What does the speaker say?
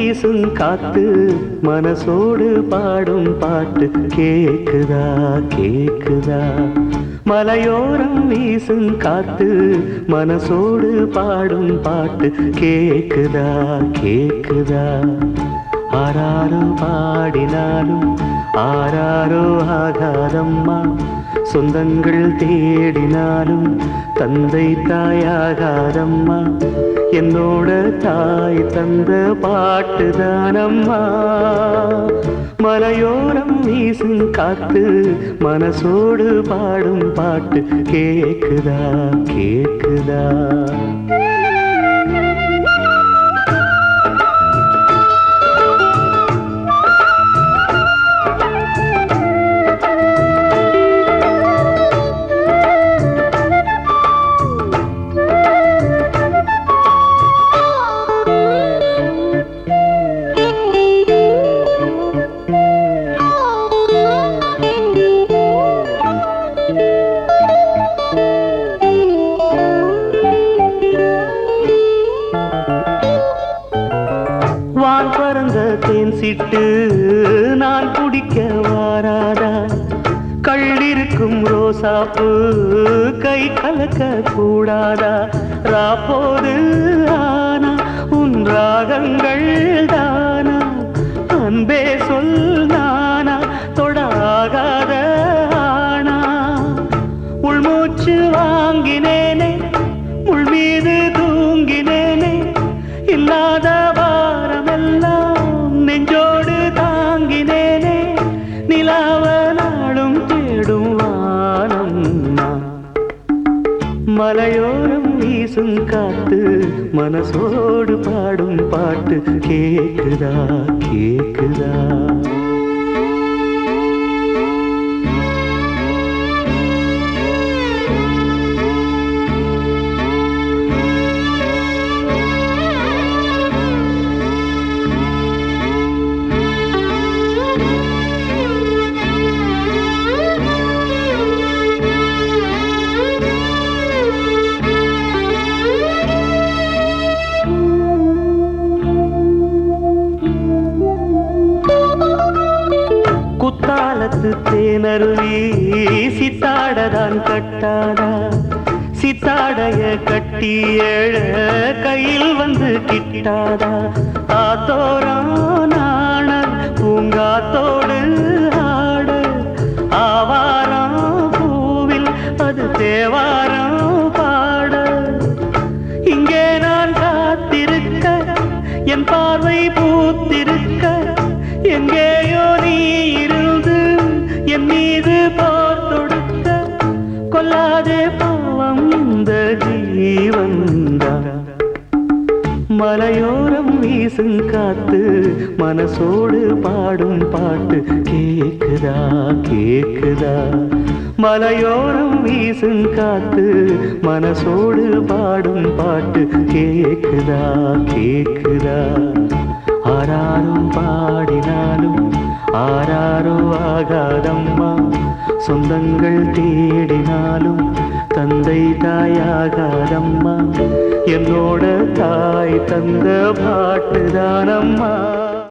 வீசும் காத்து மனசோடு பாடும் பாட்டு கேக்குதா கேக்குதா மலையோரம் வீசும் காத்து மனசோடு பாடும் பாட்டு கேக்குதா கேக்குதா ஆராரோ பாடினாலும் ஆராரோ ஆகாதம்மா சொந்தங்கள் தேடினாலும் தந்தை தாயாகாதம்மா என்னோட தாய் தந்த பாட்டுதானம்மா மலையோரம் வீசும் காத்து மனசோடு பாடும் பாட்டு கேக்குதா கேக்குதா வான் பறந்த தேன் சிட்டு நான் குடிக்க வாராதா கள்ளிருக்கும் ரோசாப்பு கை கலக்க கூடாதா ராப்போது ஆனா உன் ராகங்கள் தானா அன்பே சொல் நானா தொடாகாத ஆனா உள்மூச்சு வாங்கினேனே உள் மீது தூங்கினேனே இல்லாத நெஞ்சோடு தாங்கினேனே நிலாவ நாடும் தேடும் வானம் மலையோரம் வீசும் காத்து மனசோடு பாடும் பாட்டு கேக்குதா கேக்குதா குத்தாலத்து தேனருவி சித்தாடதான் கட்டாதா சித்தாடைய கட்டி எழ கையில் வந்து கிட்டாதா ஆத்தோரம் நாண பூங்காத்தோடு ஆட ஆவாரம் பூவில் அது தேவாரம் பாட இங்கே நான் காத்திருக்க என் பார்வை பூத்திருக்க எங்கேயோ நீ இருந்து என் மீது போர் தொடுக்க கொல்லாதே பாவம் இந்த ஜீவன்தான் மலையோரம் வீசும் காத்து மனசோடு பாடும் பாட்டு கேக்குதா கேக்குதா மலையோரம் வீசும் காத்து மனசோடு பாடும் பாட்டு கேக்குதா கேக்குதா ஆராரும் பாடினாலும் ஆராரோ ஆகாதம்மா சொந்தங்கள் தேடினாலும் தந்தை தாயாகாதம்மா என்னோட தாய் தந்த பாட்டுதானம்மா